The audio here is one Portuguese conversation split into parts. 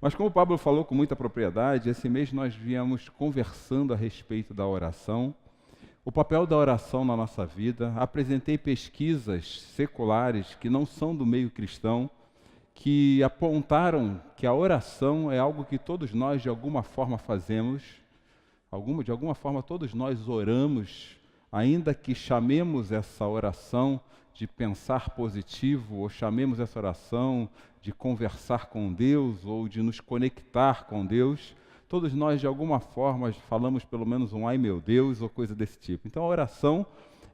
Mas como o Pablo falou com muita propriedade, esse mês nós viemos conversando a respeito da oração, o papel da oração na nossa vida. Apresentei pesquisas seculares que não são do meio cristão, que apontaram que a oração é algo que todos nós de alguma forma fazemos, de alguma forma todos nós oramos, ainda que chamemos essa oração de pensar positivo, ou chamemos essa oração de conversar com Deus, ou de nos conectar com Deus, todos nós de alguma forma falamos pelo menos um ai meu Deus, ou coisa desse tipo. Então a oração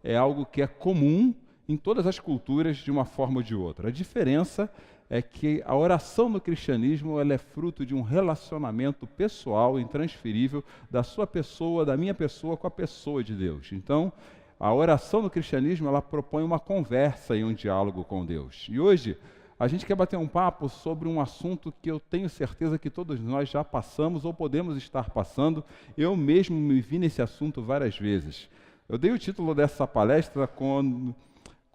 é algo que é comum em todas as culturas de uma forma ou de outra. A diferença é que a oração no cristianismo ela é fruto de um relacionamento pessoal, intransferível, da sua pessoa, da minha pessoa com a pessoa de Deus. Então, a oração no cristianismo ela propõe uma conversa e um diálogo com Deus. E hoje, a gente quer bater um papo sobre um assunto que eu tenho certeza que todos nós já passamos ou podemos estar passando. Eu mesmo me vi nesse assunto várias vezes. Eu dei o título dessa palestra com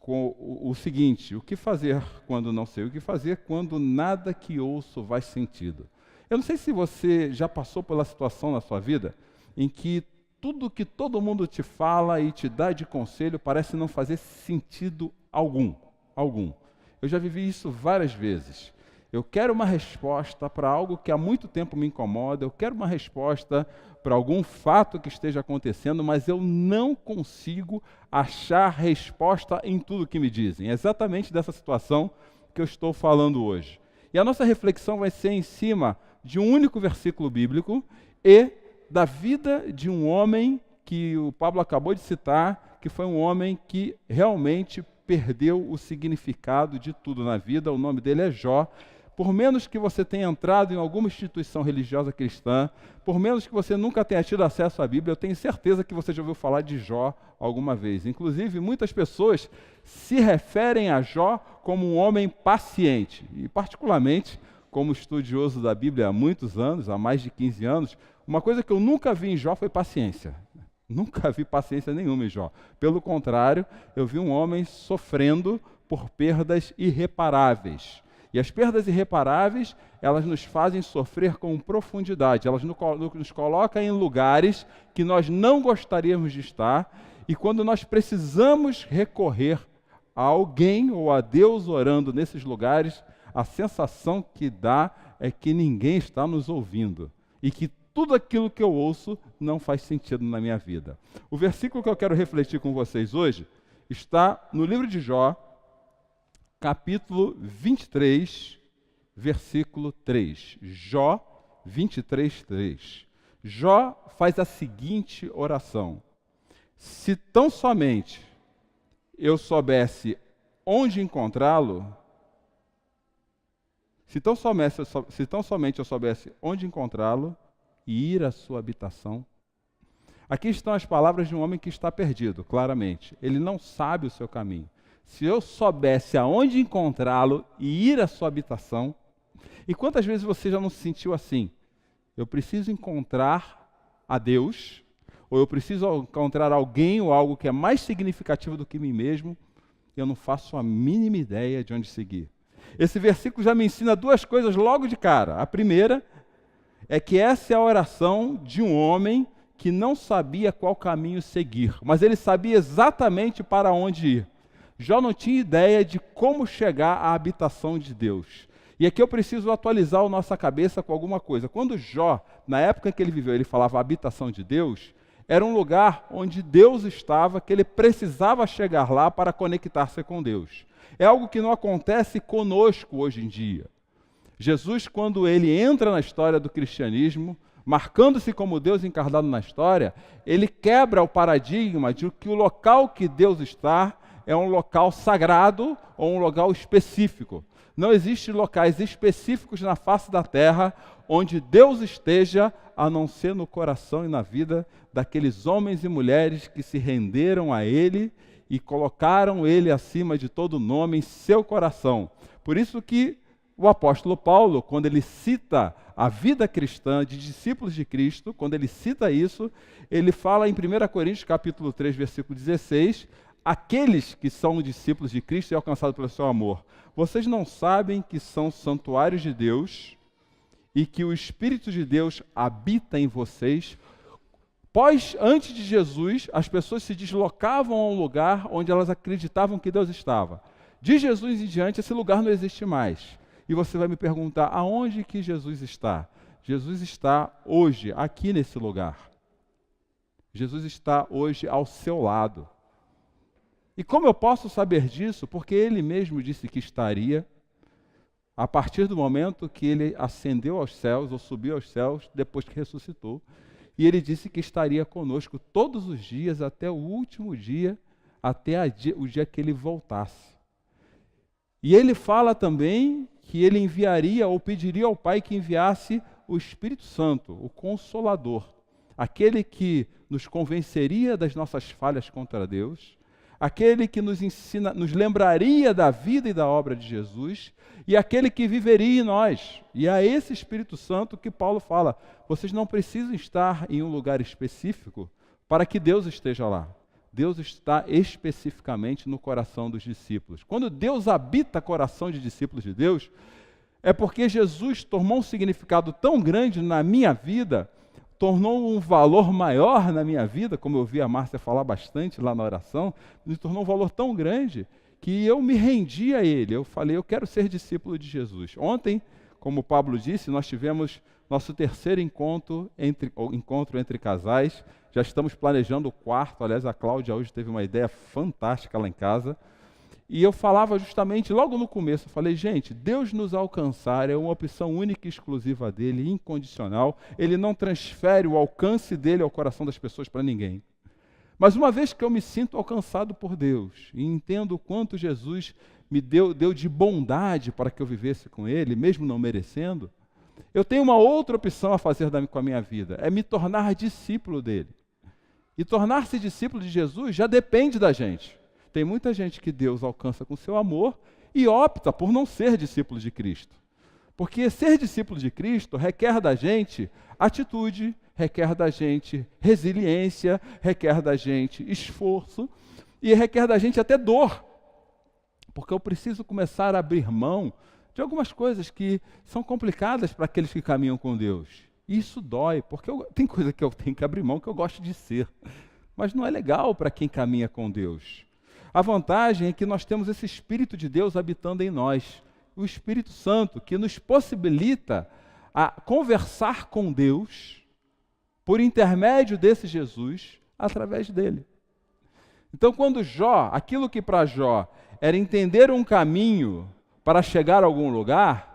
o seguinte: o que fazer quando não sei o que fazer, quando nada que ouço faz sentido. Eu não sei se você já passou pela situação na sua vida em que tudo que todo mundo te fala e te dá de conselho parece não fazer sentido algum. Eu já vivi isso várias vezes. Eu quero uma resposta para algo que há muito tempo me incomoda, eu quero uma resposta para algum fato que esteja acontecendo, mas eu não consigo achar resposta em tudo que me dizem. É exatamente dessa situação que eu estou falando hoje. E a nossa reflexão vai ser em cima de um único versículo bíblico e da vida de um homem que o Pablo acabou de citar, que foi um homem que realmente perdeu o significado de tudo na vida. O nome dele é Jó. Por menos que você tenha entrado em alguma instituição religiosa cristã, por menos que você nunca tenha tido acesso à Bíblia, eu tenho certeza que você já ouviu falar de Jó alguma vez. Inclusive, muitas pessoas se referem a Jó como um homem paciente. E, particularmente, como estudioso da Bíblia há muitos anos, há mais de 15 anos, uma coisa que eu nunca vi em Jó foi paciência. Nunca vi paciência nenhuma em Jó. Pelo contrário, eu vi um homem sofrendo por perdas irreparáveis. E as perdas irreparáveis, elas nos fazem sofrer com profundidade. Elas nos colocam em lugares que nós não gostaríamos de estar. E quando nós precisamos recorrer a alguém ou a Deus orando nesses lugares, a sensação que dá é que ninguém está nos ouvindo. E que tudo aquilo que eu ouço não faz sentido na minha vida. O versículo que eu quero refletir com vocês hoje está no livro de Jó, capítulo 23, versículo 3. Jó 23, 3. Jó faz a seguinte oração: se tão somente eu soubesse onde encontrá-lo, se tão somente eu soubesse onde encontrá-lo e ir à sua habitação. Aqui estão as palavras de um homem que está perdido, claramente. Ele não sabe o seu caminho. Se eu soubesse aonde encontrá-lo e ir à sua habitação. E quantas vezes você já não se sentiu assim? Eu preciso encontrar a Deus, ou eu preciso encontrar alguém ou algo que é mais significativo do que mim mesmo, e eu não faço a mínima ideia de onde seguir. Esse versículo já me ensina duas coisas logo de cara. A primeira é que essa é a oração de um homem que não sabia qual caminho seguir, mas ele sabia exatamente para onde ir. Jó não tinha ideia de como chegar à habitação de Deus. E aqui eu preciso atualizar a nossa cabeça com alguma coisa. Quando Jó, na época em que ele viveu, ele falava habitação de Deus, era um lugar onde Deus estava, que ele precisava chegar lá para conectar-se com Deus. É algo que não acontece conosco hoje em dia. Jesus, quando ele entra na história do cristianismo, marcando-se como Deus encarnado na história, ele quebra o paradigma de que o local que Deus está é um local sagrado ou um local específico. Não existem locais específicos na face da terra onde Deus esteja, a não ser no coração e na vida daqueles homens e mulheres que se renderam a Ele e colocaram Ele acima de todo nome em seu coração. Por isso que o apóstolo Paulo, quando ele cita a vida cristã de discípulos de Cristo, quando ele cita isso, ele fala em 1 Coríntios capítulo 3, versículo 16, aqueles que são discípulos de Cristo e alcançados pelo seu amor, vocês não sabem que são santuários de Deus e que o Espírito de Deus habita em vocês. Antes de Jesus, as pessoas se deslocavam a um lugar onde elas acreditavam que Deus estava. De Jesus em diante, esse lugar não existe mais. E você vai me perguntar, aonde que Jesus está? Jesus está hoje, aqui nesse lugar. Jesus está hoje ao seu lado. E como eu posso saber disso? Porque ele mesmo disse que estaria, a partir do momento que ele ascendeu aos céus, ou subiu aos céus, depois que ressuscitou. E ele disse que estaria conosco todos os dias, até o último dia, até o dia que ele voltasse. E ele fala também que ele enviaria, ou pediria ao Pai que enviasse o Espírito Santo, o Consolador, aquele que nos convenceria das nossas falhas contra Deus, aquele que nos lembraria da vida e da obra de Jesus, e aquele que viveria em nós. E é esse Espírito Santo que Paulo fala, vocês não precisam estar em um lugar específico para que Deus esteja lá. Deus está especificamente no coração dos discípulos. Quando Deus habita o coração de discípulos de Deus, é porque Jesus tomou um significado tão grande na minha vida, tornou um valor maior na minha vida, como eu vi a Márcia falar bastante lá na oração, me tornou um valor tão grande que eu me rendi a Ele. Eu falei, eu quero ser discípulo de Jesus. Ontem, como o Pablo disse, nós tivemos nosso terceiro encontro entre casais. Já estamos planejando o quarto. Aliás, a Cláudia hoje teve uma ideia fantástica lá em casa. E eu falava justamente, logo no começo, eu falei, gente, Deus nos alcançar é uma opção única e exclusiva dele, incondicional. Ele não transfere o alcance dele ao coração das pessoas para ninguém. Mas uma vez que eu me sinto alcançado por Deus e entendo o quanto Jesus me deu de bondade para que eu vivesse com Ele, mesmo não merecendo, eu tenho uma outra opção a fazer com a minha vida, é me tornar discípulo dele. E tornar-se discípulo de Jesus já depende da gente. Tem muita gente que Deus alcança com seu amor e opta por não ser discípulo de Cristo. Porque ser discípulo de Cristo requer da gente atitude, requer da gente resiliência, requer da gente esforço e requer da gente até dor. Porque eu preciso começar a abrir mão de algumas coisas que são complicadas para aqueles que caminham com Deus. E isso dói, porque tem coisa que eu tenho que abrir mão que eu gosto de ser. Mas não é legal para quem caminha com Deus. A vantagem é que nós temos esse Espírito de Deus habitando em nós. O Espírito Santo, que nos possibilita a conversar com Deus por intermédio desse Jesus, através dele. Então, quando Jó, aquilo que para Jó era entender um caminho para chegar a algum lugar,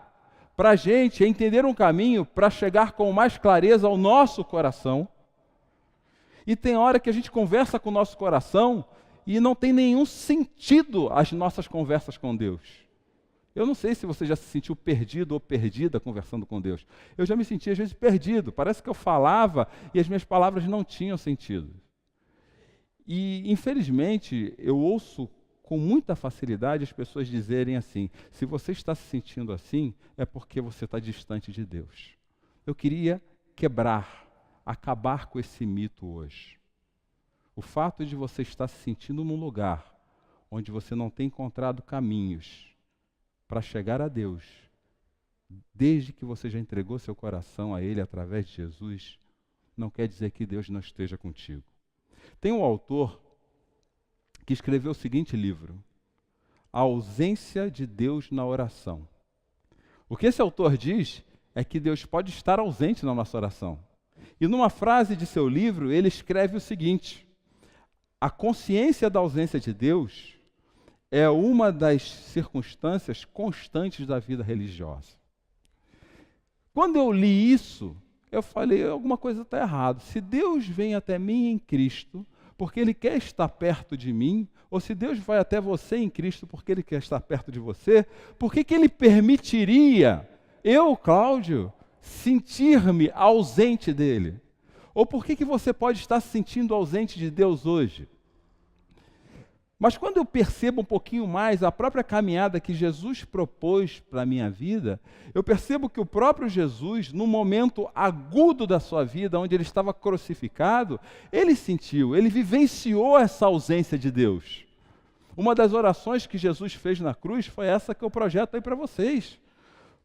para a gente é entender um caminho para chegar com mais clareza ao nosso coração. E tem hora que a gente conversa com o nosso coração e não tem nenhum sentido as nossas conversas com Deus. Eu não sei se você já se sentiu perdido ou perdida conversando com Deus. Eu já me senti às vezes perdido. Parece que eu falava e as minhas palavras não tinham sentido. E, infelizmente, eu ouço com muita facilidade as pessoas dizerem assim, se você está se sentindo assim, é porque você está distante de Deus. Eu queria acabar com esse mito hoje. O fato de você estar se sentindo num lugar onde você não tem encontrado caminhos para chegar a Deus, desde que você já entregou seu coração a Ele através de Jesus, não quer dizer que Deus não esteja contigo. Tem um autor que escreveu o seguinte livro, A Ausência de Deus na Oração. O que esse autor diz é que Deus pode estar ausente na nossa oração. E numa frase de seu livro, ele escreve o seguinte, a consciência da ausência de Deus é uma das circunstâncias constantes da vida religiosa. Quando eu li isso, eu falei, alguma coisa está errada. Se Deus vem até mim em Cristo, porque Ele quer estar perto de mim, ou se Deus vai até você em Cristo porque Ele quer estar perto de você, por que Ele permitiria eu, Cláudio, sentir-me ausente dEle? Ou por que você pode estar se sentindo ausente de Deus hoje? Mas quando eu percebo um pouquinho mais a própria caminhada que Jesus propôs para a minha vida, eu percebo que o próprio Jesus, no momento agudo da sua vida, onde ele estava crucificado, ele sentiu, ele vivenciou essa ausência de Deus. Uma das orações que Jesus fez na cruz foi essa que eu projeto aí para vocês.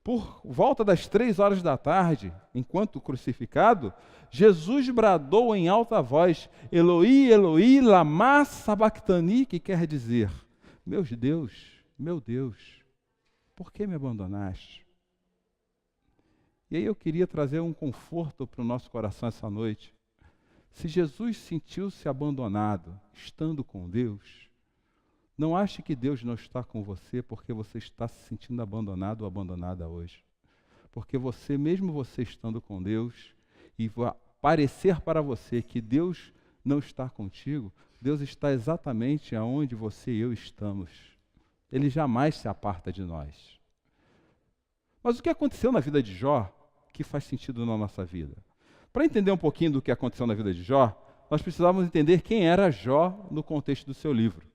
Por volta das 3 horas da tarde, enquanto crucificado, Jesus bradou em alta voz: Eloi, Eloi, lama sabachthani, que quer dizer: meu Deus, por que me abandonaste? E aí eu queria trazer um conforto para o nosso coração essa noite. Se Jesus sentiu-se abandonado, estando com Deus, não ache que Deus não está com você porque você está se sentindo abandonado ou abandonada hoje. Porque você, mesmo você estando com Deus, e vai parecer para você que Deus não está contigo, Deus está exatamente aonde você e eu estamos. Ele jamais se aparta de nós. Mas o que aconteceu na vida de Jó que faz sentido na nossa vida? Para entender um pouquinho do que aconteceu na vida de Jó, nós precisávamos entender quem era Jó no contexto do seu livro.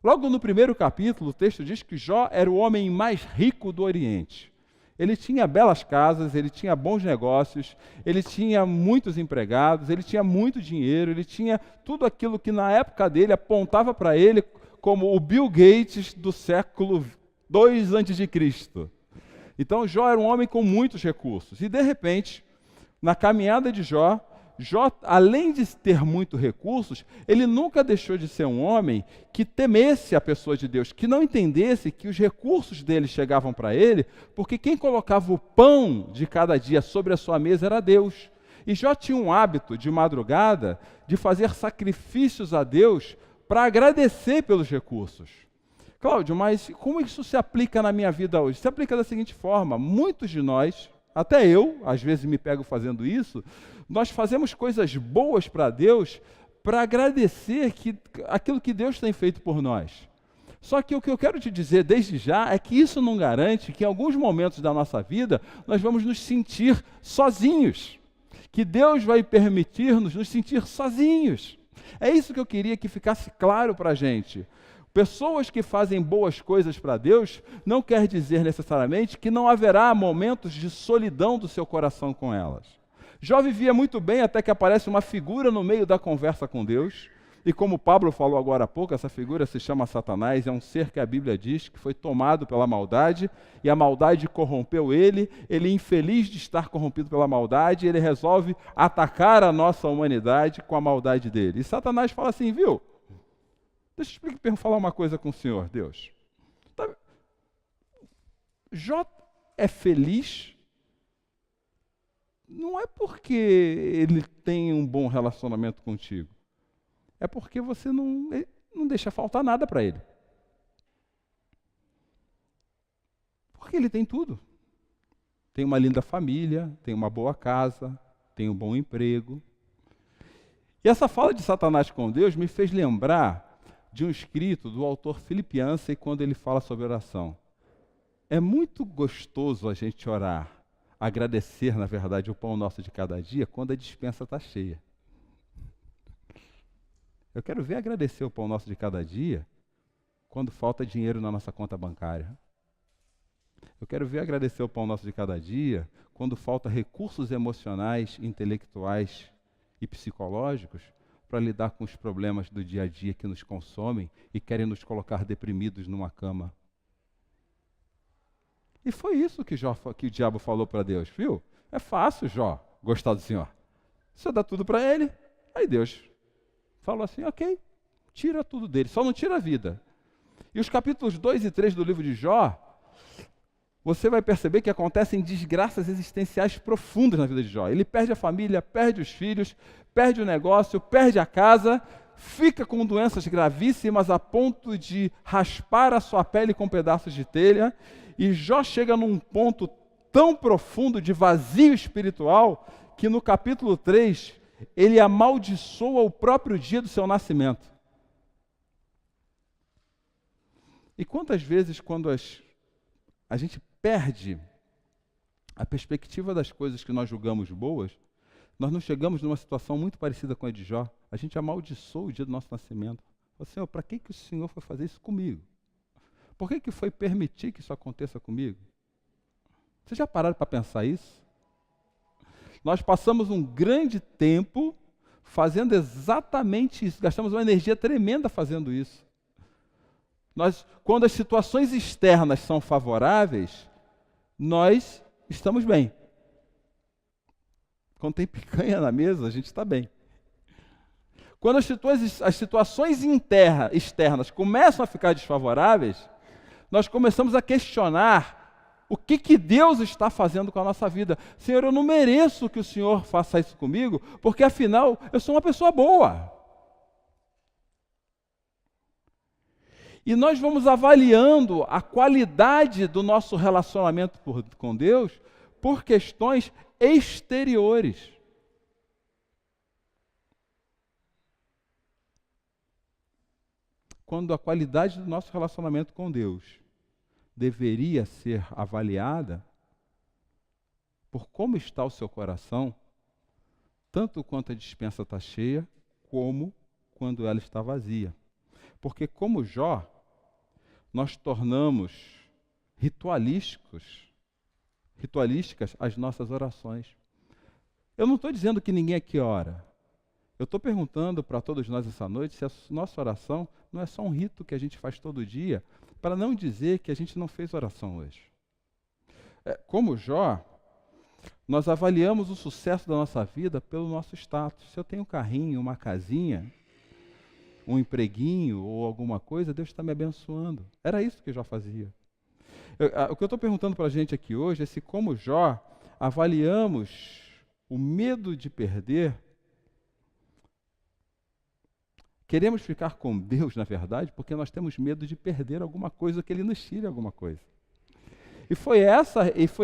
Logo no primeiro capítulo, o texto diz que Jó era o homem mais rico do Oriente. Ele tinha belas casas, ele tinha bons negócios, ele tinha muitos empregados, ele tinha muito dinheiro, ele tinha tudo aquilo que na época dele apontava para ele como o Bill Gates do século II a.C. Então Jó era um homem com muitos recursos. E de repente, na caminhada de Jó, além de ter muitos recursos, ele nunca deixou de ser um homem que temesse a pessoa de Deus, que não entendesse que os recursos dele chegavam para ele, porque quem colocava o pão de cada dia sobre a sua mesa era Deus. E Jó tinha um hábito, de madrugada, de fazer sacrifícios a Deus para agradecer pelos recursos. Cláudio, mas como isso se aplica na minha vida hoje? Se aplica da seguinte forma: muitos de nós, até eu, às vezes me pego fazendo isso, nós fazemos coisas boas para Deus para agradecer aquilo que Deus tem feito por nós. Só que o que eu quero te dizer desde já é que isso não garante que em alguns momentos da nossa vida nós vamos nos sentir sozinhos, que Deus vai permitir-nos nos sentir sozinhos. É isso que eu queria que ficasse claro para a gente. Pessoas que fazem boas coisas para Deus não quer dizer necessariamente que não haverá momentos de solidão do seu coração com elas. Jó vivia muito bem até que aparece uma figura no meio da conversa com Deus. E como Pablo falou agora há pouco, essa figura se chama Satanás, é um ser que a Bíblia diz que foi tomado pela maldade, e a maldade corrompeu ele, infeliz de estar corrompido pela maldade, ele resolve atacar a nossa humanidade com a maldade dele. E Satanás fala assim, viu? Deixa eu falar uma coisa com o Senhor, Deus. Jó é feliz não é porque ele tem um bom relacionamento contigo. É porque você não deixa faltar nada para ele. Porque ele tem tudo. Tem uma linda família, tem uma boa casa, tem um bom emprego. E essa fala de Satanás com Deus me fez lembrar de um escrito do autor Philip Yancey, quando ele fala sobre oração. É muito gostoso a gente orar, agradecer, na verdade, o pão nosso de cada dia, quando a despensa está cheia. Eu quero ver agradecer o pão nosso de cada dia quando falta dinheiro na nossa conta bancária. Eu quero ver agradecer o pão nosso de cada dia quando falta recursos emocionais, intelectuais e psicológicos para lidar com os problemas do dia a dia que nos consomem e querem nos colocar deprimidos numa cama. E foi isso que o diabo falou para Deus, viu? É fácil, Jó, gostar do Senhor. Você dá tudo para ele, aí Deus falou assim, ok, tira tudo dele, só não tira a vida. E os capítulos 2 e 3 do livro de Jó, você vai perceber que acontecem desgraças existenciais profundas na vida de Jó. Ele perde a família, perde os filhos, perde o negócio, perde a casa, fica com doenças gravíssimas a ponto de raspar a sua pele com pedaços de telha, e Jó chega num ponto tão profundo de vazio espiritual que no capítulo 3 ele amaldiçoa o próprio dia do seu nascimento. E quantas vezes, quando a gente perde a perspectiva das coisas que nós julgamos boas, nós não chegamos numa situação muito parecida com a de Jó. A gente amaldiçoa o dia do nosso nascimento. Fala, Senhor, para que o Senhor foi fazer isso comigo? Por que foi permitir que isso aconteça comigo? Vocês já pararam para pensar isso? Nós passamos um grande tempo fazendo exatamente isso. Gastamos uma energia tremenda fazendo isso. Quando as situações externas são favoráveis, nós estamos bem. Quando tem picanha na mesa, a gente está bem. Quando as situações externas começam a ficar desfavoráveis, nós começamos a questionar o que Deus está fazendo com a nossa vida. Senhor, eu não mereço que o Senhor faça isso comigo, porque afinal eu sou uma pessoa boa. E nós vamos avaliando a qualidade do nosso relacionamento com Deus por questões exteriores. Quando a qualidade do nosso relacionamento com Deus deveria ser avaliada por como está o seu coração, tanto quanto a despensa está cheia, como quando ela está vazia. Porque como Jó, nós tornamos ritualísticas as nossas orações. Eu não estou dizendo que ninguém aqui ora. Eu estou perguntando para todos nós essa noite se a nossa oração não é só um rito que a gente faz todo dia, para não dizer que a gente não fez oração hoje. Como Jó, nós avaliamos o sucesso da nossa vida pelo nosso status. Se eu tenho um carrinho, uma casinha, um empreguinho ou alguma coisa, Deus está me abençoando. Era isso que Jó fazia. O que eu estou perguntando para a gente aqui hoje é se, como Jó, avaliamos o medo de perder. Queremos ficar com Deus, na verdade, porque nós temos medo de perder alguma coisa, que Ele nos tire alguma coisa. E foi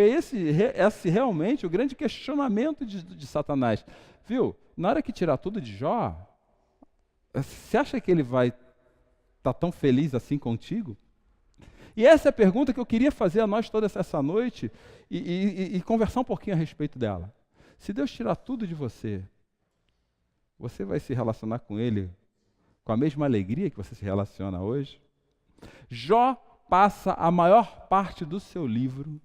esse realmente o grande questionamento de Satanás. Viu? Na hora que tirar tudo de Jó, você acha que ele vai estar tão feliz assim contigo? E essa é a pergunta que eu queria fazer a nós toda essa noite e conversar um pouquinho a respeito dela. Se Deus tirar tudo de você, você vai se relacionar com Ele com a mesma alegria que você se relaciona hoje? Jó passa a maior parte do seu livro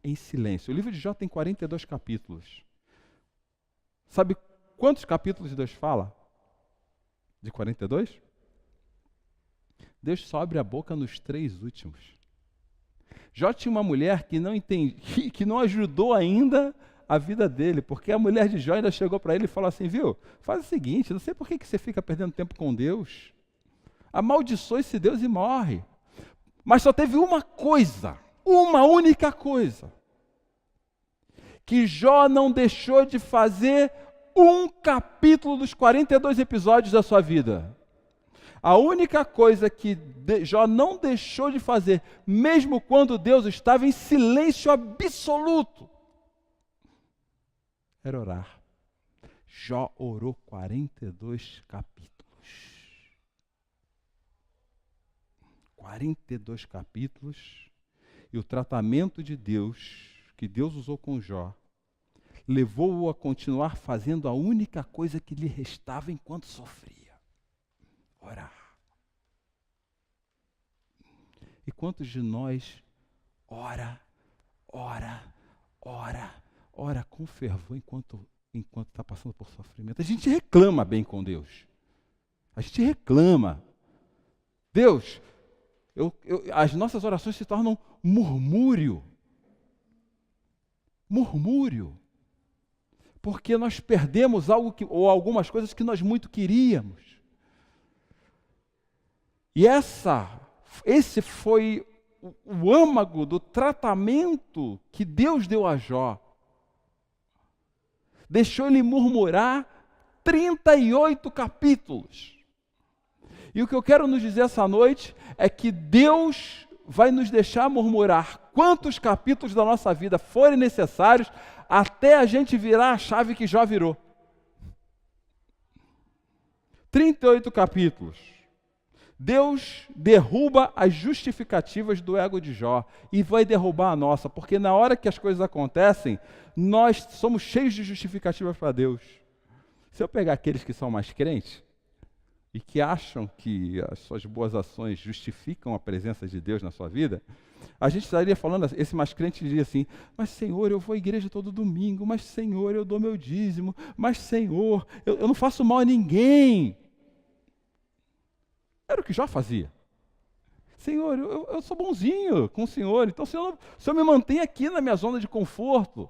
em silêncio. O livro de Jó tem 42 capítulos. Sabe quantos capítulos Deus fala? De 42? Deus só abre a boca nos 3 últimos. Jó tinha uma mulher que não ajudou ainda a vida dele, porque a mulher de Jó ainda chegou para ele e falou assim, viu, faz o seguinte, não sei por que você fica perdendo tempo com Deus. Amaldiçoa esse Deus e morre. Mas só teve uma única coisa, que Jó não deixou de fazer um capítulo dos 42 episódios da sua vida. A única coisa que Jó não deixou de fazer, mesmo quando Deus estava em silêncio absoluto, era orar. Jó orou 42 capítulos. 42 capítulos, e o tratamento de Deus, que Deus usou com Jó, levou-o a continuar fazendo a única coisa que lhe restava enquanto sofria: orar. E quantos de nós ora com fervor enquanto está passando por sofrimento? A gente reclama bem com Deus. A gente reclama. Deus, as nossas orações se tornam murmúrio. Porque nós perdemos algo ou algumas coisas que nós muito queríamos. E esse foi o âmago do tratamento que Deus deu a Jó. Deixou ele murmurar 38 capítulos. E o que eu quero nos dizer essa noite é que Deus vai nos deixar murmurar quantos capítulos da nossa vida forem necessários até a gente virar a chave que Jó virou. 38 capítulos. Deus derruba as justificativas do ego de Jó e vai derrubar a nossa, porque na hora que as coisas acontecem, nós somos cheios de justificativas para Deus. Se eu pegar aqueles que são mais crentes e que acham que as suas boas ações justificam a presença de Deus na sua vida, a gente estaria falando, esse mais crente diria assim, mas Senhor, eu vou à igreja todo domingo, mas Senhor, eu dou meu dízimo, mas Senhor, eu não faço mal a ninguém. Era o que Jó fazia. Senhor, eu sou bonzinho com o Senhor, então o Senhor me mantém aqui na minha zona de conforto.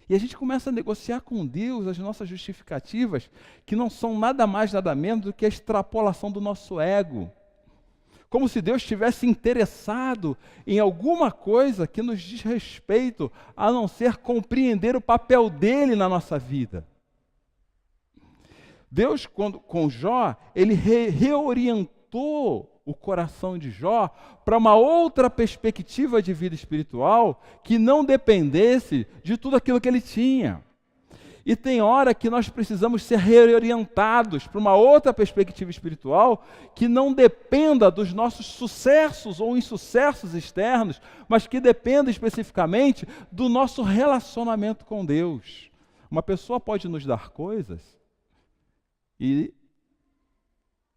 E a gente começa a negociar com Deus as nossas justificativas, que não são nada mais, nada menos do que a extrapolação do nosso ego. Como se Deus estivesse interessado em alguma coisa que nos diz respeito, a não ser compreender o papel dele na nossa vida. Deus, com Jó, ele reorientou o coração de Jó para uma outra perspectiva de vida espiritual que não dependesse de tudo aquilo que ele tinha. E tem hora que nós precisamos ser reorientados para uma outra perspectiva espiritual que não dependa dos nossos sucessos ou insucessos externos, mas que dependa especificamente do nosso relacionamento com Deus. Uma pessoa pode nos dar coisas e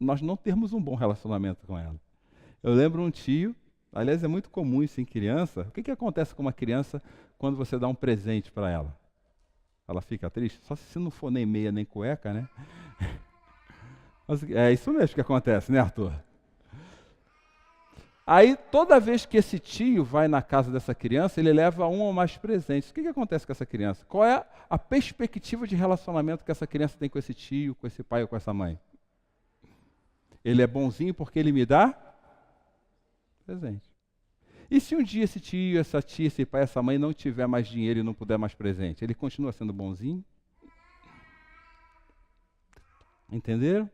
nós não termos um bom relacionamento com ela. Eu lembro um tio, aliás é muito comum isso em criança. O que acontece com uma criança quando você dá um presente para ela? Ela fica triste? Só se não for nem meia nem cueca, né? Mas é isso mesmo que acontece, né, Arthur? Aí, toda vez que esse tio vai na casa dessa criança, ele leva um ou mais presentes. O que acontece com essa criança? Qual é a perspectiva de relacionamento que essa criança tem com esse tio, com esse pai ou com essa mãe? Ele é bonzinho porque ele me dá presente. E se um dia esse tio, essa tia, esse pai, essa mãe não tiver mais dinheiro e não puder mais presente, ele continua sendo bonzinho? Entenderam?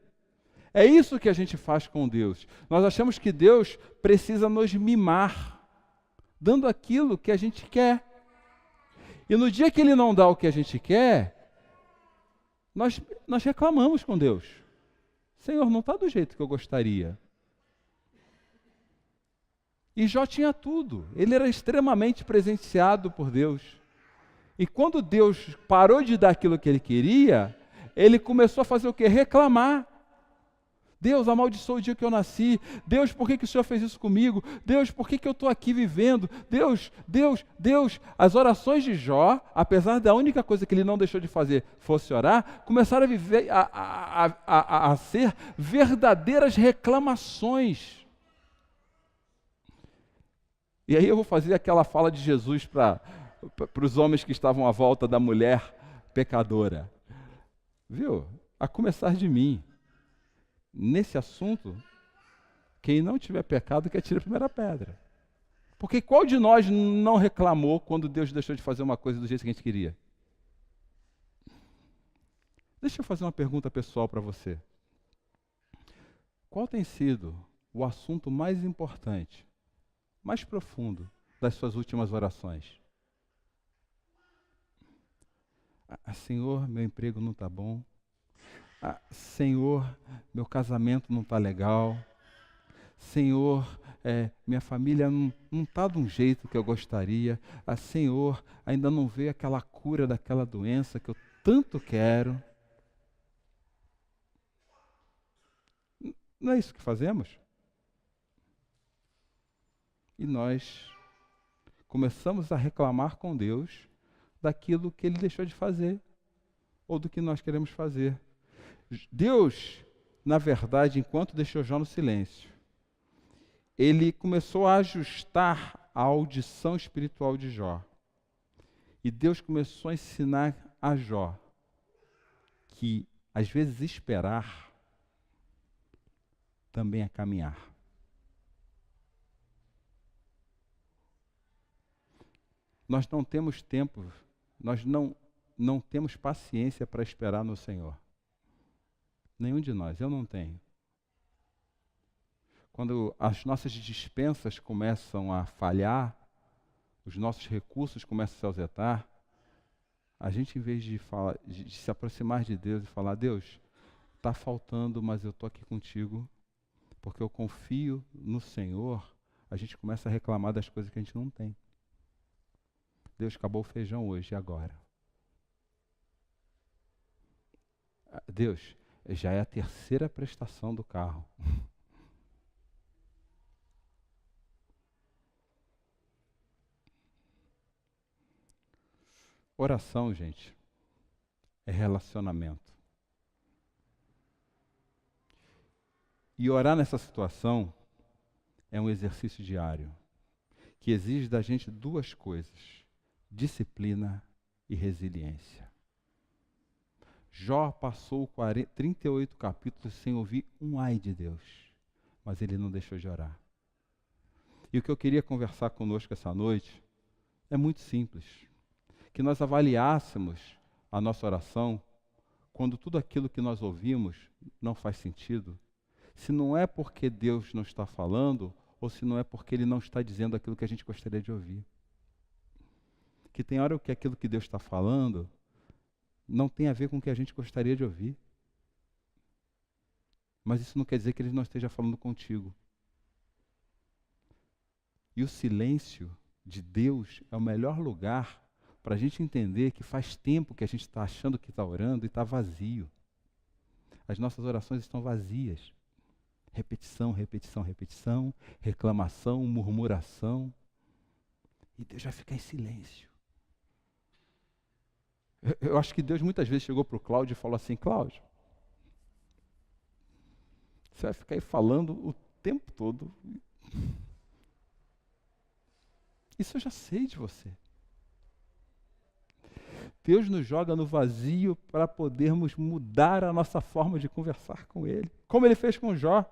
É isso que a gente faz com Deus. Nós achamos que Deus precisa nos mimar, dando aquilo que a gente quer. E no dia que Ele não dá o que a gente quer, nós reclamamos com Deus. Senhor, não está do jeito que eu gostaria. E Jó tinha tudo. Ele era extremamente presenteado por Deus. E quando Deus parou de dar aquilo que ele queria, ele começou a fazer o quê? Reclamar. Deus, amaldiçoa o dia que eu nasci. Deus, por que o Senhor fez isso comigo? Deus, por que eu estou aqui vivendo? Deus, Deus, Deus. As orações de Jó, apesar da única coisa que ele não deixou de fazer fosse orar, começaram a viver, a ser verdadeiras reclamações. E aí eu vou fazer aquela fala de Jesus para os homens que estavam à volta da mulher pecadora. Viu? A começar de mim. Nesse assunto, quem não tiver pecado, que atire a primeira pedra. Porque qual de nós não reclamou quando Deus deixou de fazer uma coisa do jeito que a gente queria? Deixa eu fazer uma pergunta pessoal para você. Qual tem sido o assunto mais importante, mais profundo das suas últimas orações? Senhor, meu emprego não está bom. Senhor, meu casamento não está legal. Senhor, minha família não está de um jeito que eu gostaria. Senhor, ainda não veio aquela cura daquela doença que eu tanto quero. Não é isso que fazemos? E nós começamos a reclamar com Deus daquilo que Ele deixou de fazer, ou do que nós queremos fazer. Deus, na verdade, enquanto deixou Jó no silêncio, Ele começou a ajustar a audição espiritual de Jó. E Deus começou a ensinar a Jó que, às vezes, esperar também é caminhar. Nós não temos tempo, nós não temos paciência para esperar no Senhor. Nenhum de nós, eu não tenho. Quando as nossas dispensas começam a falhar, os nossos recursos começam a se ausentar, a gente, em vez de se aproximar de Deus e falar, Deus, está faltando, mas eu estou aqui contigo, porque eu confio no Senhor, a gente começa a reclamar das coisas que a gente não tem. Deus, acabou o feijão hoje, e agora? Deus, já é a terceira prestação do carro. Oração, gente, é relacionamento. E orar nessa situação é um exercício diário, que exige da gente duas coisas: disciplina e resiliência. Jó passou 38 capítulos sem ouvir um ai de Deus, mas ele não deixou de orar. E o que eu queria conversar conosco essa noite é muito simples, que nós avaliássemos a nossa oração quando tudo aquilo que nós ouvimos não faz sentido, se não é porque Deus não está falando, ou se não é porque Ele não está dizendo aquilo que a gente gostaria de ouvir. Que tem hora que aquilo que Deus está falando não tem a ver com o que a gente gostaria de ouvir. Mas isso não quer dizer que Ele não esteja falando contigo. E o silêncio de Deus é o melhor lugar para a gente entender que faz tempo que a gente está achando que está orando e está vazio. As nossas orações estão vazias. Repetição, repetição, repetição, reclamação, murmuração. E Deus vai ficar em silêncio. Eu acho que Deus muitas vezes chegou para o Cláudio e falou assim: Cláudio, você vai ficar aí falando o tempo todo. Isso eu já sei de você. Deus nos joga no vazio para podermos mudar a nossa forma de conversar com Ele, como Ele fez com Jó.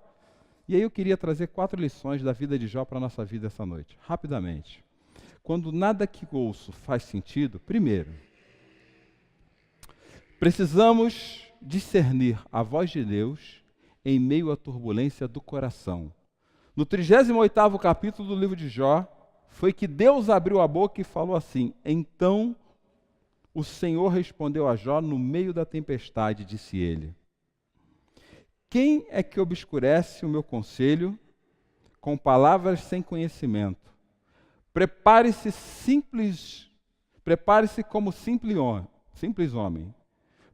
E aí eu queria trazer 4 lições da vida de Jó para a nossa vida essa noite, rapidamente. Quando nada que ouço faz sentido, primeiro, precisamos discernir a voz de Deus em meio à turbulência do coração. No 38º capítulo do livro de Jó, foi que Deus abriu a boca e falou assim: então o Senhor respondeu a Jó no meio da tempestade, disse ele: quem é que obscurece o meu conselho com palavras sem conhecimento? Prepare-se como simples homem,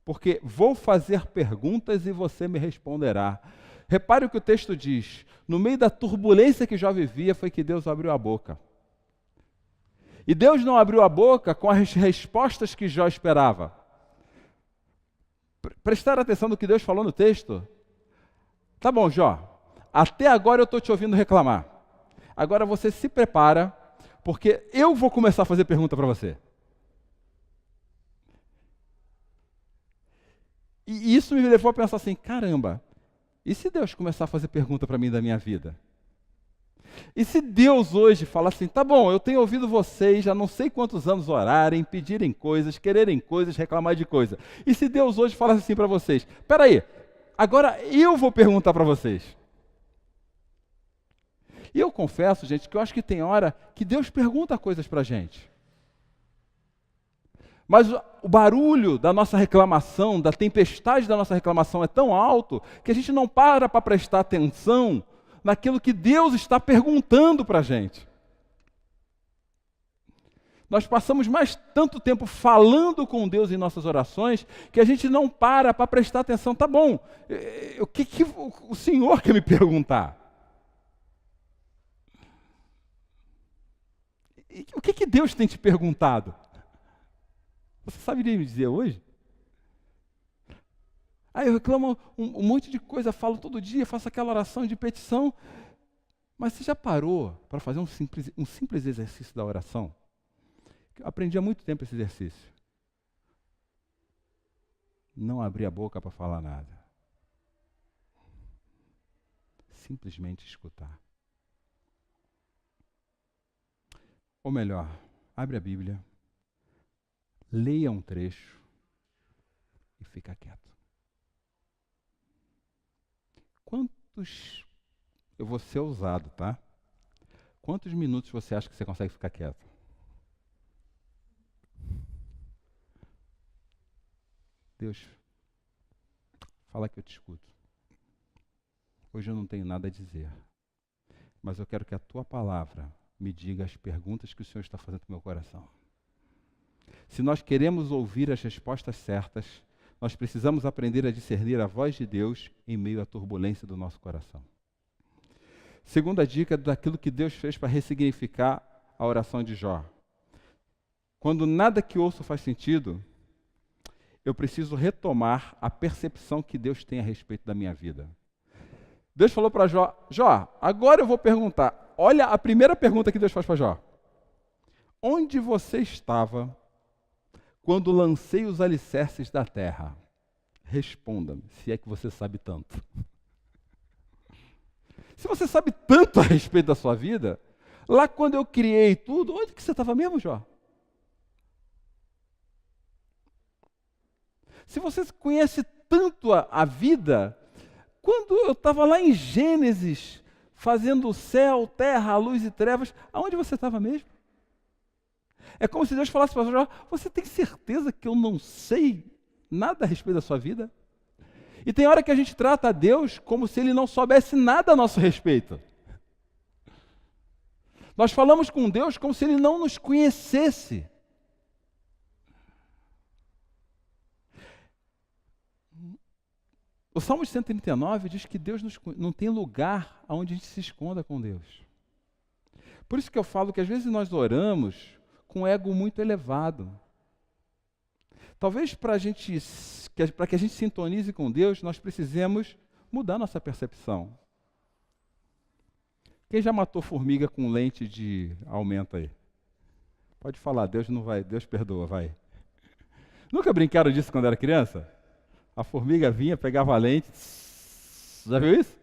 porque vou fazer perguntas e você me responderá. Repare o que o texto diz: no meio da turbulência que Jó vivia, foi que Deus abriu a boca. E Deus não abriu a boca com as respostas que Jó esperava. Prestar atenção no que Deus falou no texto. Tá bom, Jó, até agora eu estou te ouvindo reclamar. Agora você se prepara, porque eu vou começar a fazer pergunta para você. E isso me levou a pensar assim: caramba, e se Deus começar a fazer pergunta para mim da minha vida? E se Deus hoje falar assim: tá bom, eu tenho ouvido vocês já não sei quantos anos orarem, pedirem coisas, quererem coisas, reclamar de coisa. E se Deus hoje falar assim para vocês: espera aí, agora eu vou perguntar para vocês. E eu confesso, gente, que eu acho que tem hora que Deus pergunta coisas para a gente. Mas o barulho da nossa reclamação, da tempestade da nossa reclamação é tão alto que a gente não para prestar atenção naquilo que Deus está perguntando para a gente. Nós passamos mais tanto tempo falando com Deus em nossas orações que a gente não para prestar atenção. Tá bom, o que o Senhor quer me perguntar? O que Deus tem te perguntado? Você saberia me dizer hoje? Eu reclamo um monte de coisa, falo todo dia, faço aquela oração de petição. Mas você já parou para fazer um simples exercício da oração? Eu aprendi há muito tempo esse exercício. Não abrir a boca para falar nada. Simplesmente escutar. Ou melhor, abre a Bíblia, leia um trecho e fica quieto. Eu vou ser ousado, tá? Quantos minutos você acha que você consegue ficar quieto? Deus, fala que eu te escuto. Hoje eu não tenho nada a dizer, mas eu quero que a tua palavra me diga as perguntas que o Senhor está fazendo no meu coração. Se nós queremos ouvir as respostas certas, nós precisamos aprender a discernir a voz de Deus em meio à turbulência do nosso coração. Segunda dica daquilo que Deus fez para ressignificar a oração de Jó. Quando nada que ouço faz sentido, eu preciso retomar a percepção que Deus tem a respeito da minha vida. Deus falou para Jó, Jó, agora eu vou perguntar. Olha a primeira pergunta que Deus faz para Jó. Onde você estava quando lancei os alicerces da terra? Responda-me, se é que você sabe tanto. Se você sabe tanto a respeito da sua vida, lá quando eu criei tudo, onde que você estava mesmo, Jó? Se você conhece tanto a vida, quando eu estava lá em Gênesis, fazendo o céu, terra, a luz e trevas, aonde você estava mesmo? É como se Deus falasse para Jó, você tem certeza que eu não sei nada a respeito da sua vida? E tem hora que a gente trata a Deus como se Ele não soubesse nada a nosso respeito. Nós falamos com Deus como se Ele não nos conhecesse. O Salmo 139 diz que Deus não tem lugar onde a gente se esconda com Deus. Por isso que eu falo que às vezes nós oramos com ego muito elevado. Talvez para que a gente sintonize com Deus, nós precisemos mudar nossa percepção. Quem já matou formiga com lente de aumento aí? Pode falar, Deus não vai, Deus perdoa, vai. Nunca brincaram disso quando era criança? A formiga vinha, pegava a lente, já viu isso?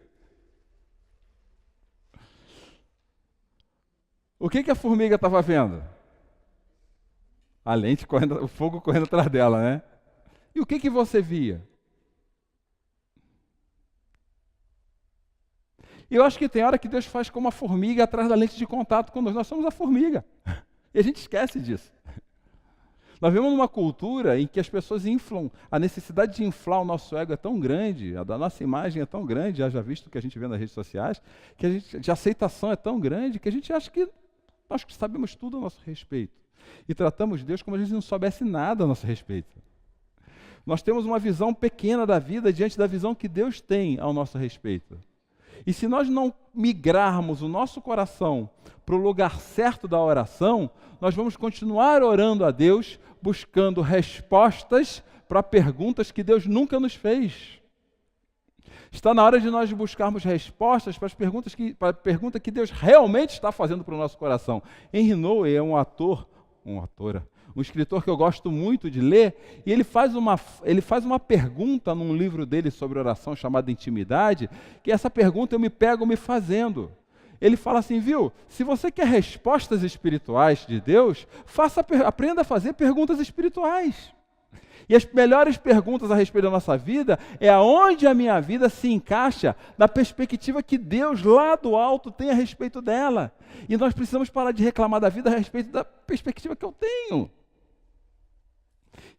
O que a formiga estava vendo? A lente correndo, o fogo correndo atrás dela, né? E o que você via? E eu acho que tem hora que Deus faz como a formiga atrás da lente de contato conosco. Nós somos a formiga. E a gente esquece disso. Nós vivemos numa cultura em que as pessoas inflam, a necessidade de inflar o nosso ego é tão grande, a da nossa imagem é tão grande, já visto o que a gente vê nas redes sociais, que a aceitação é tão grande que a gente acha que nós sabemos tudo a nosso respeito. E tratamos Deus como se a gente não soubesse nada a nosso respeito. Nós temos uma visão pequena da vida diante da visão que Deus tem ao nosso respeito. E se nós não migrarmos o nosso coração para o lugar certo da oração, nós vamos continuar orando a Deus, buscando respostas para perguntas que Deus nunca nos fez. Está na hora de nós buscarmos respostas para a pergunta que Deus realmente está fazendo para o nosso coração. Henry Noe é um escritor que eu gosto muito de ler, e ele faz uma pergunta num livro dele sobre oração chamado Intimidade, que essa pergunta eu me pego me fazendo. Ele fala assim, viu, se você quer respostas espirituais de Deus, aprenda a fazer perguntas espirituais. E as melhores perguntas a respeito da nossa vida é aonde a minha vida se encaixa na perspectiva que Deus lá do alto tem a respeito dela. E nós precisamos parar de reclamar da vida a respeito da perspectiva que eu tenho.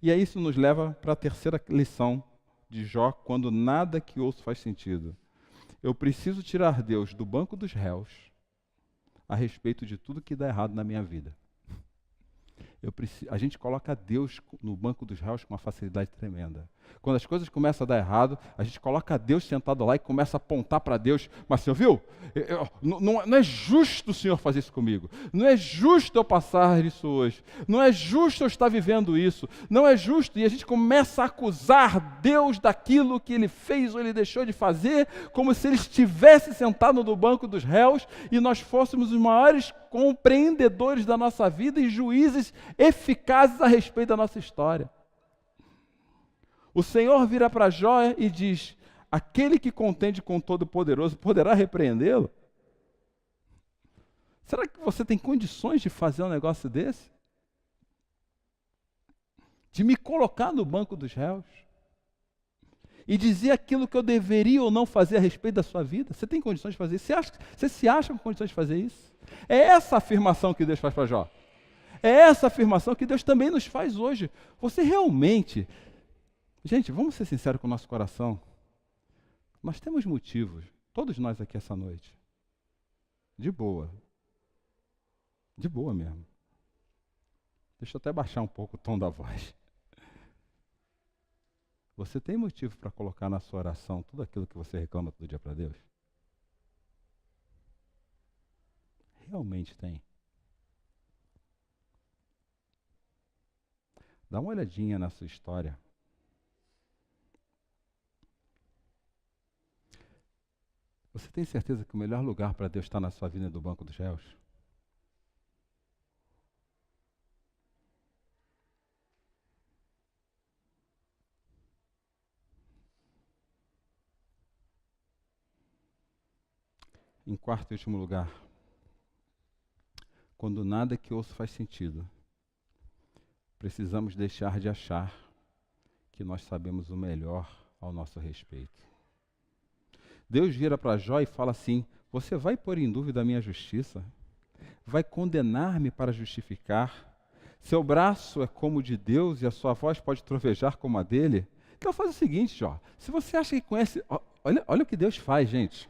E aí isso nos leva para a terceira lição de Jó, quando nada que ouço faz sentido. Eu preciso tirar Deus do banco dos réus a respeito de tudo que dá errado na minha vida. A gente coloca Deus no banco dos réus com uma facilidade tremenda. Quando as coisas começam a dar errado, a gente coloca Deus sentado lá e começa a apontar para Deus. Mas, senhor, viu? Não é justo o Senhor fazer isso comigo. Não é justo eu passar isso hoje. Não é justo eu estar vivendo isso. Não é justo. E a gente começa a acusar Deus daquilo que Ele fez ou Ele deixou de fazer, como se Ele estivesse sentado no banco dos réus e nós fôssemos os maiores compreendedores da nossa vida e juízes eficazes a respeito da nossa história. O Senhor vira para Jó e diz, aquele que contende com o Todo-Poderoso poderá repreendê-lo? Será que você tem condições de fazer um negócio desse? De me colocar no banco dos réus? E dizer aquilo que eu deveria ou não fazer a respeito da sua vida? Você tem condições de fazer isso? Você se acha com condições de fazer isso? É essa afirmação que Deus faz para Jó. É essa afirmação que Deus também nos faz hoje. Você realmente... Gente, vamos ser sinceros com o nosso coração. Nós temos motivos, todos nós aqui essa noite. De boa. De boa mesmo. Deixa eu até baixar um pouco o tom da voz. Você tem motivo para colocar na sua oração tudo aquilo que você reclama todo dia para Deus? Realmente tem. Dá uma olhadinha na sua história. Você tem certeza que o melhor lugar para Deus está na sua vida é do banco dos réus? Em quarto e último lugar, quando nada que ouço faz sentido, precisamos deixar de achar que nós sabemos o melhor ao nosso respeito. Deus vira para Jó e fala assim: você vai pôr em dúvida a minha justiça? Vai condenar-me para justificar? Seu braço é como o de Deus e a sua voz pode trovejar como a dele? Então faz o seguinte, Jó, se você acha que conhece... Olha o que Deus faz, gente.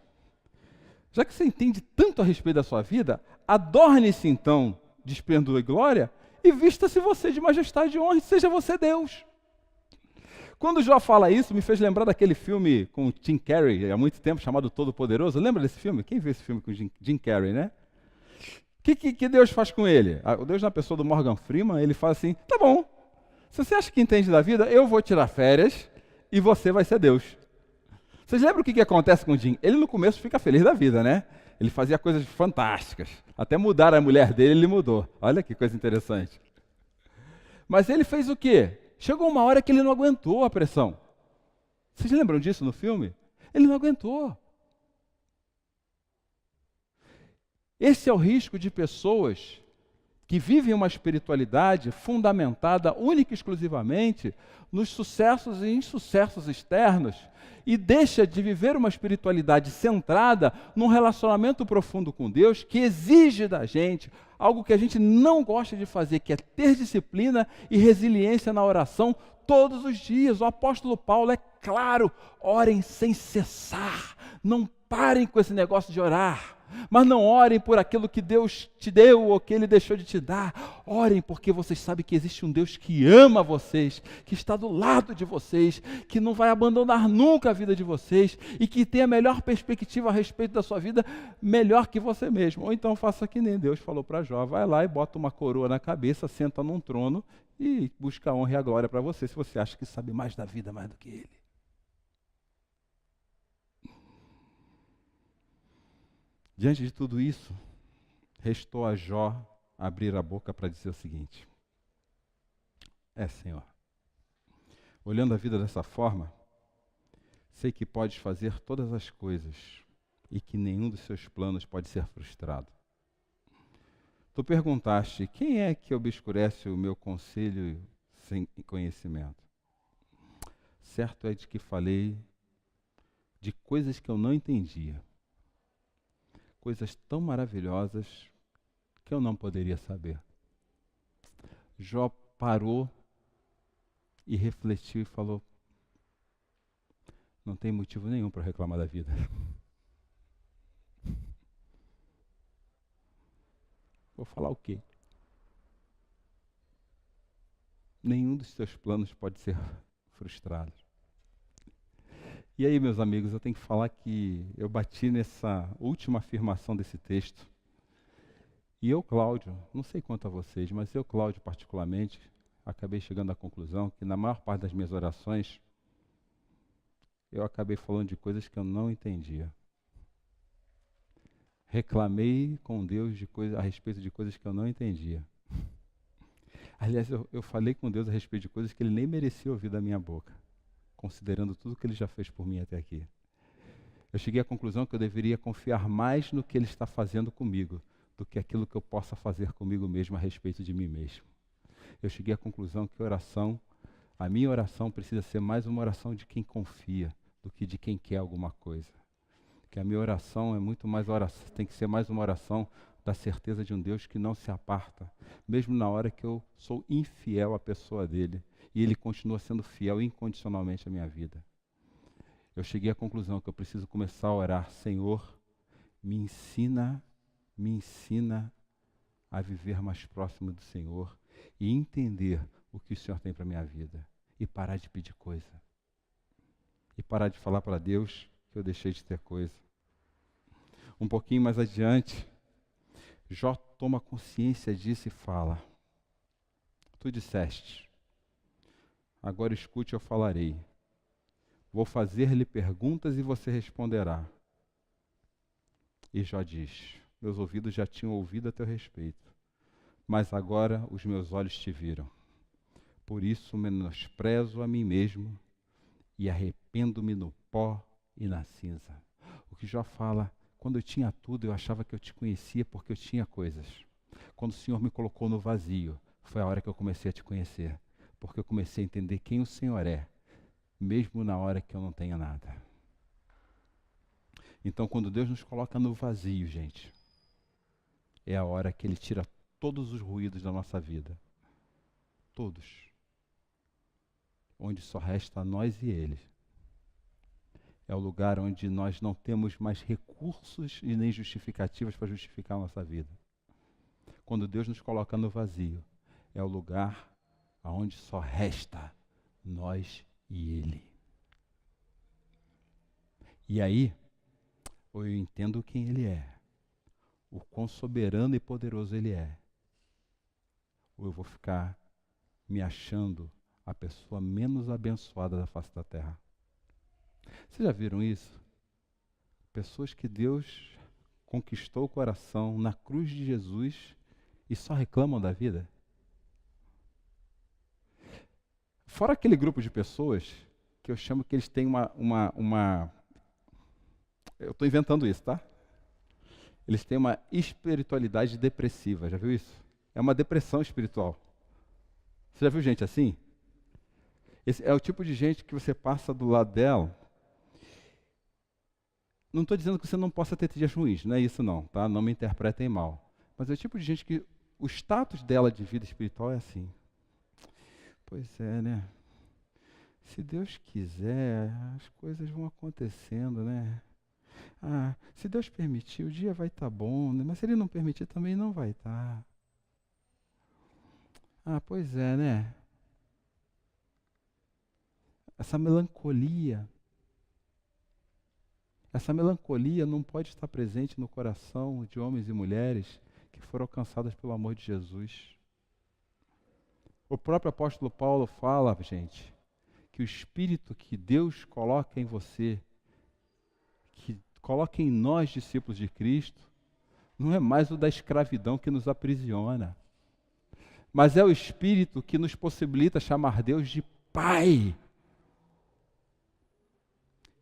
Já que você entende tanto a respeito da sua vida, adorne-se então de esplendor e glória e vista-se você de majestade e honra e seja você Deus. Quando Jó fala isso, me fez lembrar daquele filme com o Jim Carrey, há muito tempo, chamado Todo-Poderoso. Lembra desse filme? Quem viu esse filme com o Jim Carrey, né? O que Deus faz com ele? O Deus, na pessoa do Morgan Freeman, ele fala assim: tá bom, se você acha que entende da vida, eu vou tirar férias e você vai ser Deus. Vocês lembram o que acontece com o Jim? Ele no começo fica feliz da vida, né? Ele fazia coisas fantásticas. Até mudar a mulher dele, ele mudou. Olha que coisa interessante. Mas ele fez o quê? Chegou uma hora que ele não aguentou a pressão. Vocês lembram disso no filme? Ele não aguentou. Esse é o risco de pessoas que vivem uma espiritualidade fundamentada única e exclusivamente nos sucessos e insucessos externos e deixa de viver uma espiritualidade centrada num relacionamento profundo com Deus que exige da gente algo que a gente não gosta de fazer, que é ter disciplina e resiliência na oração todos os dias. O apóstolo Paulo é claro: orem sem cessar, não parem com esse negócio de orar. Mas não orem por aquilo que Deus te deu ou que Ele deixou de te dar. Orem porque vocês sabem que existe um Deus que ama vocês, que está do lado de vocês, que não vai abandonar nunca a vida de vocês e que tem a melhor perspectiva a respeito da sua vida, melhor que você mesmo. Ou então faça que nem Deus falou para Jó: vai lá e bota uma coroa na cabeça, senta num trono e busca a honra e a glória para você, se você acha que sabe mais da vida mais do que ele. Diante de tudo isso, restou a Jó abrir a boca para dizer o seguinte: Senhor, olhando a vida dessa forma, sei que podes fazer todas as coisas e que nenhum dos seus planos pode ser frustrado. Tu perguntaste: quem é que obscurece o meu conselho sem conhecimento? Certo é de que falei de coisas que eu não entendia, coisas tão maravilhosas que eu não poderia saber. Jó parou e refletiu e falou: não tem motivo nenhum para reclamar da vida. Vou falar o quê? Nenhum dos seus planos pode ser frustrado. E aí, meus amigos, eu tenho que falar que eu bati nessa última afirmação desse texto. E eu, Cláudio, não sei quanto a vocês, mas eu, Cláudio, particularmente, acabei chegando à conclusão que na maior parte das minhas orações, eu acabei falando de coisas que eu não entendia. Reclamei com Deus a respeito de coisas que eu não entendia. Aliás, eu falei com Deus a respeito de coisas que Ele nem merecia ouvir da minha boca, considerando tudo que Ele já fez por mim até aqui. Eu cheguei à conclusão que eu deveria confiar mais no que Ele está fazendo comigo do que aquilo que eu possa fazer comigo mesmo a respeito de mim mesmo. Eu cheguei à conclusão que a minha oração precisa ser mais uma oração de quem confia do que de quem quer alguma coisa. Que a minha oração é muito mais oração, tem que ser mais uma oração da certeza de um Deus que não se aparta, mesmo na hora que eu sou infiel à pessoa dele, e ele continua sendo fiel incondicionalmente à minha vida. Eu cheguei à conclusão que eu preciso começar a orar: Senhor, me ensina a viver mais próximo do Senhor e entender o que o Senhor tem para a minha vida, e parar de pedir coisa, e parar de falar para Deus que eu deixei de ter coisa. Um pouquinho mais adiante, Jó toma consciência disso e fala: tu disseste, agora escute, eu falarei. Vou fazer-lhe perguntas e você responderá. E Jó diz: meus ouvidos já tinham ouvido a teu respeito, mas agora os meus olhos te viram. Por isso menosprezo a mim mesmo e arrependo-me no pó e na cinza. O que Jó fala: quando eu tinha tudo, eu achava que eu te conhecia porque eu tinha coisas. Quando o Senhor me colocou no vazio, foi a hora que eu comecei a te conhecer, porque eu comecei a entender quem o Senhor é, mesmo na hora que eu não tenha nada. Então, quando Deus nos coloca no vazio, gente, é a hora que Ele tira todos os ruídos da nossa vida. Todos. Onde só resta nós e Ele. É o lugar onde nós não temos mais recursos e nem justificativas para justificar a nossa vida. Quando Deus nos coloca no vazio, é o lugar onde só resta nós e Ele. E aí, ou eu entendo quem Ele é, o quão soberano e poderoso Ele é, ou eu vou ficar me achando a pessoa menos abençoada da face da terra. Vocês já viram isso? Pessoas que Deus conquistou o coração na cruz de Jesus e só reclamam da vida. Fora aquele grupo de pessoas que eu chamo que eles têm uma eu estou inventando isso, tá? Eles têm uma espiritualidade depressiva, já viu isso? É uma depressão espiritual. Você já viu gente assim? Esse é o tipo de gente que você passa do lado dela. Não estou dizendo que você não possa ter dias ruins, não é isso não, tá? Não me interpretem mal. Mas é o tipo de gente que o status dela de vida espiritual é assim. Pois é, né? Se Deus quiser, as coisas vão acontecendo, né? Ah, se Deus permitir, o dia vai estar bom, né? Mas se Ele não permitir, também não vai estar. Ah, pois é, né? Essa melancolia não pode estar presente no coração de homens e mulheres que foram alcançados pelo amor de Jesus. O próprio apóstolo Paulo fala, gente, que o Espírito que Deus coloca em você, que coloca em nós, discípulos de Cristo, não é mais o da escravidão que nos aprisiona, mas é o Espírito que nos possibilita chamar Deus de Pai.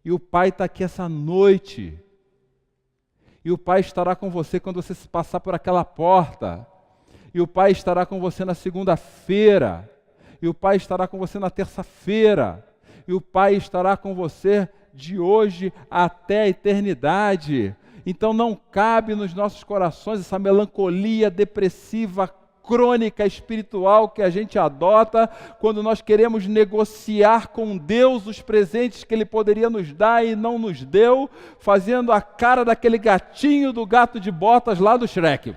E o Pai está aqui essa noite. E o Pai estará com você quando você se passar por aquela porta. E o Pai estará com você na segunda-feira. E o Pai estará com você na terça-feira. E o Pai estará com você de hoje até a eternidade. Então não cabe nos nossos corações essa melancolia depressiva, crônica espiritual que a gente adota quando nós queremos negociar com Deus os presentes que Ele poderia nos dar e não nos deu, fazendo a cara daquele gatinho do Gato de Botas lá do Shrek.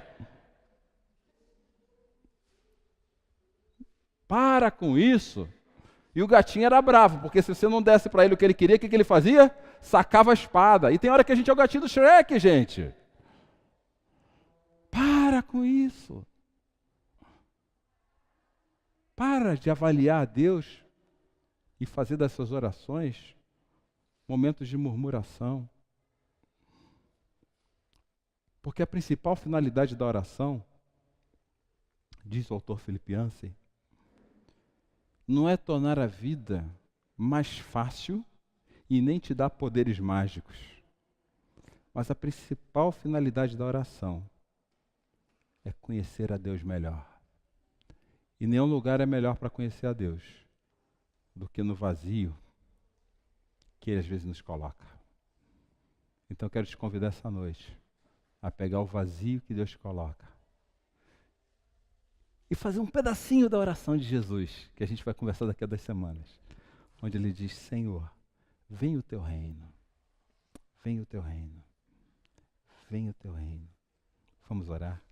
Para com isso. E o gatinho era bravo, porque se você não desse para ele o que ele queria, o que ele fazia? Sacava a espada. E tem hora que a gente é o gatinho do Shrek, gente. Para com isso. Para de avaliar a Deus e fazer das suas orações momentos de murmuração. Porque a principal finalidade da oração, diz o autor Philip Yancey, não é tornar a vida mais fácil e nem te dar poderes mágicos. Mas a principal finalidade da oração é conhecer a Deus melhor. E nenhum lugar é melhor para conhecer a Deus do que no vazio que Ele às vezes nos coloca. Então eu quero te convidar essa noite a pegar o vazio que Deus te coloca e fazer um pedacinho da oração de Jesus, que a gente vai conversar daqui a 2 semanas, onde Ele diz: Senhor, venha o teu reino, venha o teu reino, venha o teu reino. Vamos orar?